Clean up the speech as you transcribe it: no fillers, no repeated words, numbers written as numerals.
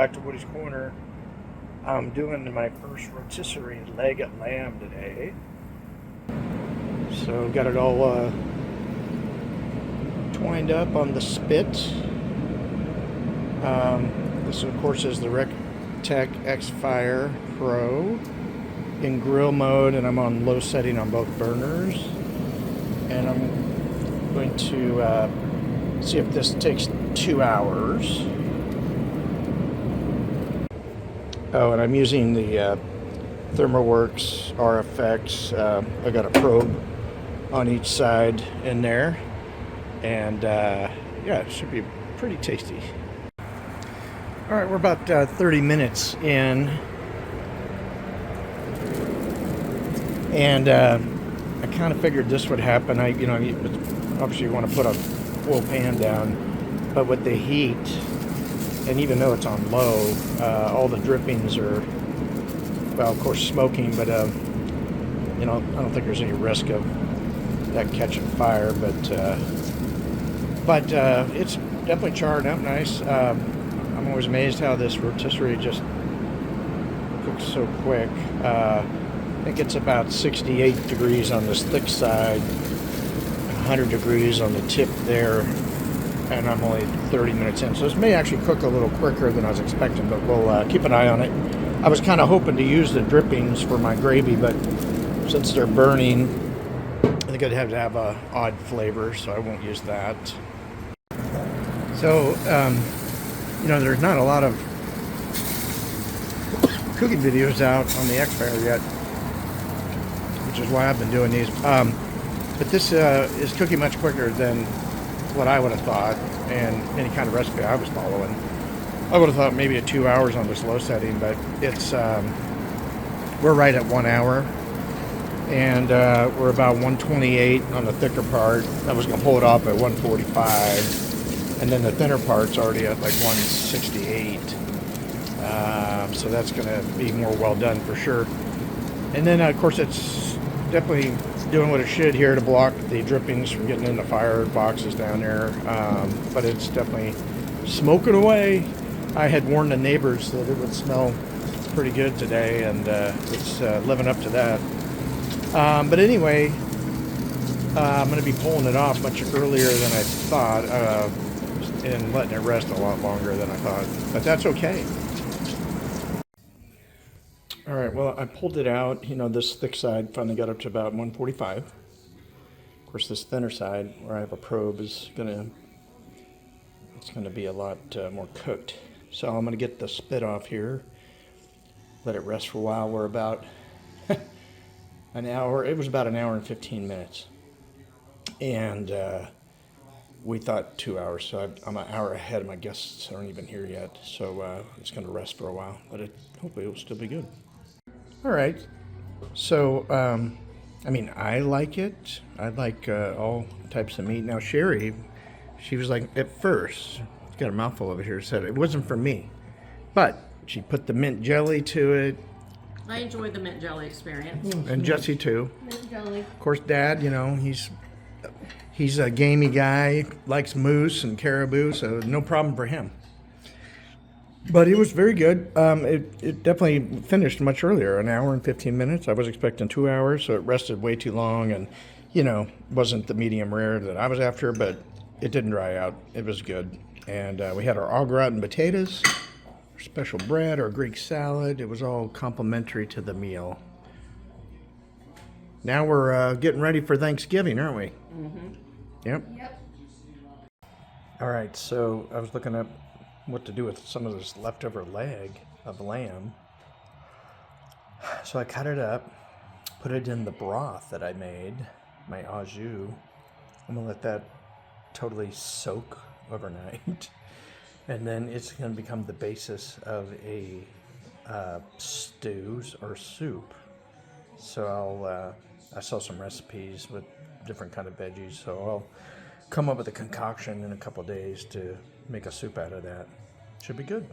back to Woody's Corner. I'm doing my first rotisserie leg of lamb today. So got it all twined up on the spit. This of course is the Recteq Xfire Pro in grill mode, and I'm on low setting on both burners. And I'm going to see if this takes 2 hours. Oh, and I'm using the ThermoWorks RFX. I got a probe on each side in there, and yeah, it should be pretty tasty. All right, we're about 30 minutes in, and I kind of figured this would happen. Obviously you want to put a full pan down, but with the heat, and even though it's on low, all the drippings are, well, of course, smoking, but I don't think there's any risk of that catching fire, but it's definitely charred up nice. I'm always amazed how this rotisserie just cooks so quick. I think it's about 68 degrees on this thick side, 100 degrees on the tip there, and I'm only 30 minutes in. So this may actually cook a little quicker than I was expecting, but we'll keep an eye on it. I was kind of hoping to use the drippings for my gravy, but since they're burning, I think I'd have to have a odd flavor, so I won't use that. So, there's not a lot of cooking videos out on the Xfire yet, which is why I've been doing these. But this is cooking much quicker than what I would have thought, and any kind of recipe I was following. I would have thought maybe 2 hours on this low setting, but it's we're right at 1 hour, and we're about 128 on the thicker part. I was going to pull it off at 145, and then the thinner part's already at like 168. So that's going to be more well done for sure. And then of course it's definitely doing what it should here to block the drippings from getting in the fire boxes down there, but it's definitely smoking away. I had warned the neighbors that it would smell pretty good today, and it's living up to that. But anyway, I'm going to be pulling it off much earlier than I thought, and letting it rest a lot longer than I thought, but that's okay. All right, well, I pulled it out. This thick side finally got up to about 145. Of course, this thinner side, where I have a probe, it's gonna be a lot more cooked. So I'm gonna get the spit off here, let it rest for a while. We're about an hour. It was about an hour and 15 minutes, and we thought 2 hours. So I'm an hour ahead. My guests aren't even here yet, so it's gonna rest for a while. But hopefully it will still be good. All right, so, I like it. I like all types of meat. Now, Sherry, she was like, at first, she's got a mouthful over here, said it wasn't for me. But she put the mint jelly to it. I enjoyed the mint jelly experience. And Jesse, too. Mint jelly. Of course, Dad, he's a gamey guy, likes moose and caribou, so no problem for him. But it was very good. It definitely finished much earlier, an hour and 15 minutes. I was expecting 2 hours, so it rested way too long, and, wasn't the medium rare that I was after, but it didn't dry out. It was good. And we had our au gratin potatoes, our special bread, our Greek salad. It was all complimentary to the meal. Now we're getting ready for Thanksgiving, aren't we? Mm-hmm. Yep. All right, so I was looking up what to do with some of this leftover leg of lamb. So I cut it up, put it in the broth that I made, my au jus. I'm gonna let that totally soak overnight, and then it's gonna become the basis of a stew or soup. So I saw some recipes with different kind of veggies, so I'll come up with a concoction in a couple of days to make a soup out of that. Should be good.